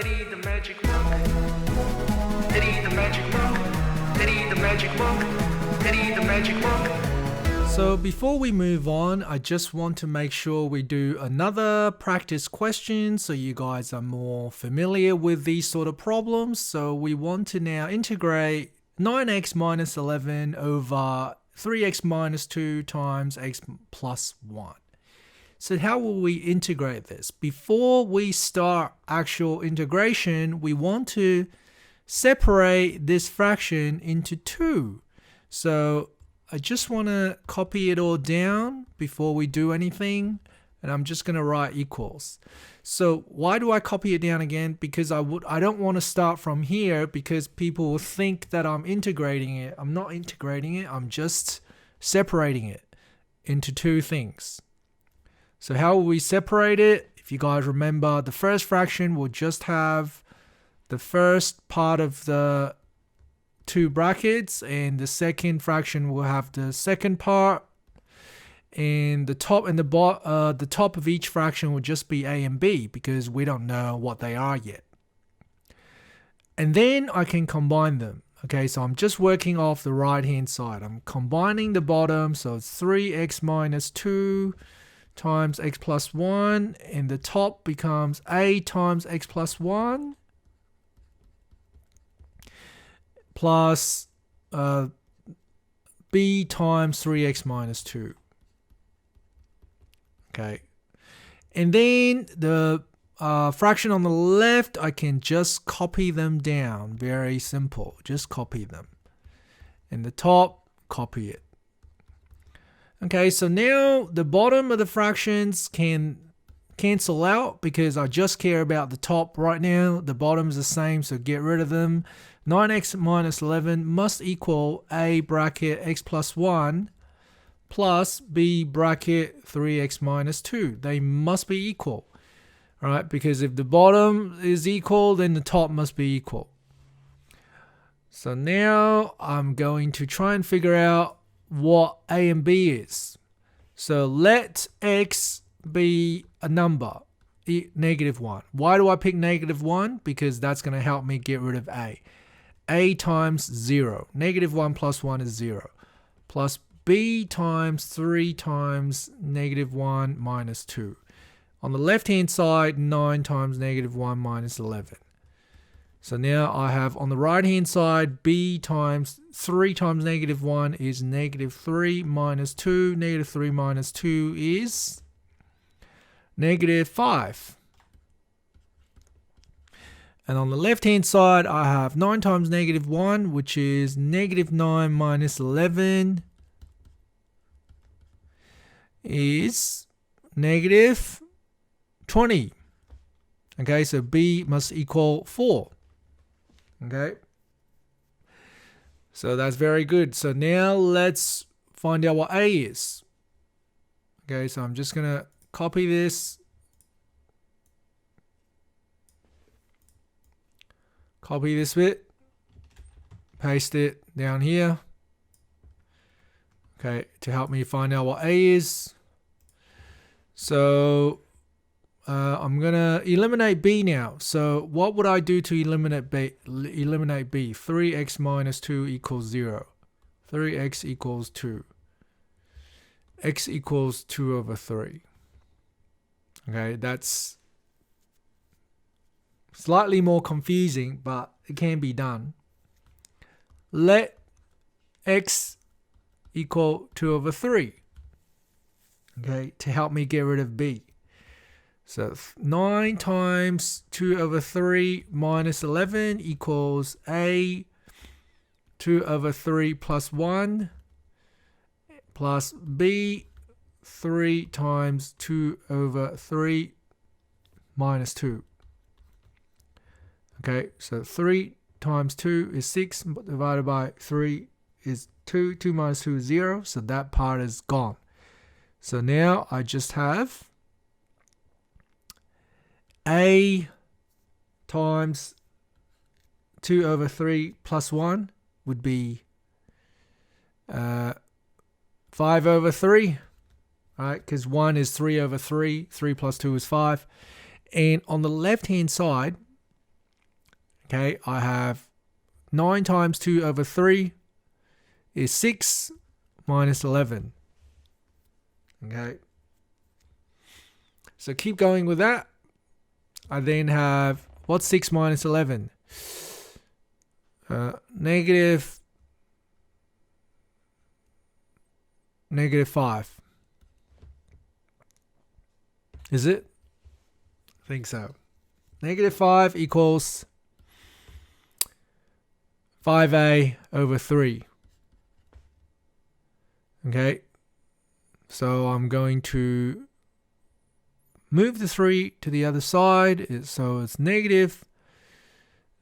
Diddy the magic monk. Diddy the magic monk. Diddy the magic monk. Diddy the magic monk. So before we move on, I just want to make sure we do another practice question so you guys are more familiar with these sort of problems. So we want to now integrate 9x minus 11 over 3x minus 2 times x plus 1. So how will we integrate this? Before we start actual integration, we want to separate this fraction into 2. So I just want to copy it all down before we do anything, and I'm just going to write equals. So why do I copy it down again? Because I don't want to start from here because people will think that I'm integrating it. I'm not integrating it. I'm just separating it into 2 things. So how will we separate it? If you guys remember, the first fraction will just have the first part of the 2 brackets, and the second fraction will have the second part, and the top and the top of each fraction will just be a and b because we don't know what they are yet. And then I can combine them. Okay, so I'm just working off the right hand side. I'm combining the bottom, so it's 3x minus 2 times x plus 1, and the top becomes a times x plus 1 plus b times 3x minus 2. Okay, and then the fraction on the left, I can just copy them down. Very simple, just copy them. And the top, copy it. Okay, so now the bottom of the fractions can cancel out because I just care about the top right now. The bottom is the same, so get rid of them. 9x minus 11 must equal a bracket x plus 1 plus b bracket 3x minus 2. They must be equal, right? Because if the bottom is equal, then the top must be equal. So now I'm going to try and figure out what a and b is. So let x be a number, -1. Why do I pick -1? Because that's going to help me get rid of a. A times 0. -1 plus 1 is 0. Plus b times 3 times -1 minus 2. On the left hand side, 9 times -1 minus 11. So now I have on the right hand side, b times 3 times -1 is -3 minus 2. -3 minus 2 is -5. And on the left hand side, I have 9 times -1, which is -9 minus 11 is -20. Okay, so b must equal 4. Okay, so that's very good. So now let's find out what a is. Okay, so I'm just going to copy this. Copy this bit. Paste it down here. Okay, to help me find out what a is. So I'm going to eliminate b now. So what would I do to eliminate b? 3x minus 2 equals 0. 3x equals 2. X equals 2 over 3. Okay, that's slightly more confusing, but it can be done. Let x equal 2 over 3. Okay, to help me get rid of b. So 9 times 2 over 3 minus 11 equals a 2 over 3 plus 1 plus b 3 times 2 over 3 minus 2. Okay, so 3 times 2 is 6 divided by 3 is 2. 2 minus 2 is 0, so that part is gone. So now I just have a times 2 over 3 plus 1 would be 5 over 3, right? Because 1 is 3 over 3. 3 plus 2 is 5. And on the left-hand side, Okay, I have 9 times 2 over 3 is 6 minus 11. Okay. So keep going with that. I then have, what's 6 minus 11? Negative 5. Is it? I think so. Negative 5 equals 5a over 3. Okay. So I'm going to move the 3 to the other side. So it's negative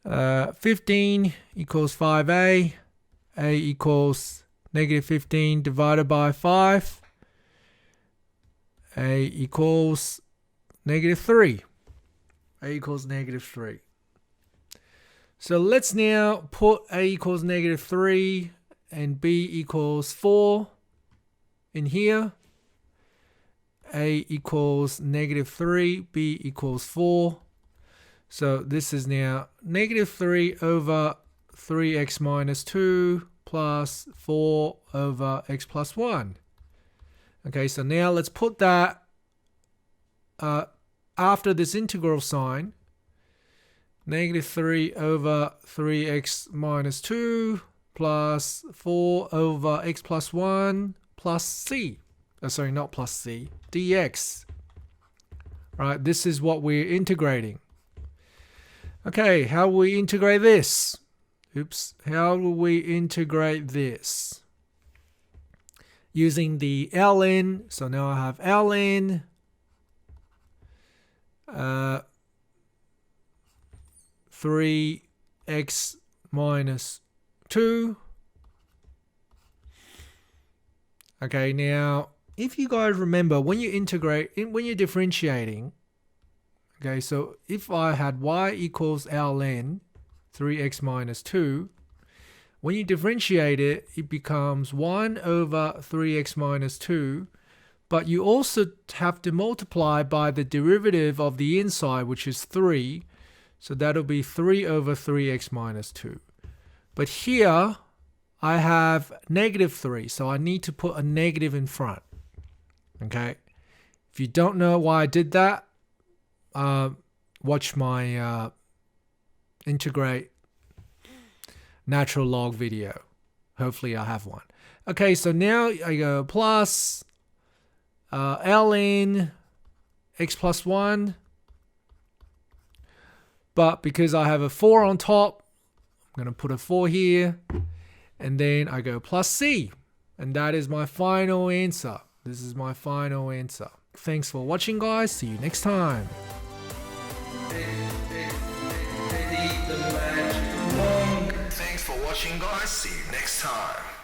15 equals 5a. A equals negative 15 divided by 5. A equals negative 3. A equals negative 3. So let's now put a equals negative 3 and b equals 4 in here. A equals negative 3, b equals 4. So this is now negative 3 over 3x minus 2 plus 4 over x plus 1. Okay, so now let's put that after this integral sign. Negative 3 over 3x minus 2 plus 4 over x plus 1 plus c. Sorry, not plus c, dx. Right, this is what we're integrating. Okay, how will we integrate this? Oops, how will we integrate this? Using the ln, so now I have ln 3x minus 2. Okay, now if you guys remember, when you integrate, when you're differentiating, okay, so if I had y equals ln 3x minus 2, when you differentiate it, it becomes 1 over 3x minus 2, but you also have to multiply by the derivative of the inside, which is 3, so that'll be 3 over 3x minus 2. But here, I have negative 3, so I need to put a negative in front. Okay, if you don't know why I did that, watch my integrate natural log video. Hopefully I have one. Okay, so now I go plus ln x plus 1. But because I have a 4 on top, I'm going to put a 4 here. And then I go plus c. And that is my final answer. This is my final answer. Thanks for watching, guys. See you next time. Thanks for watching, guys. See you next time.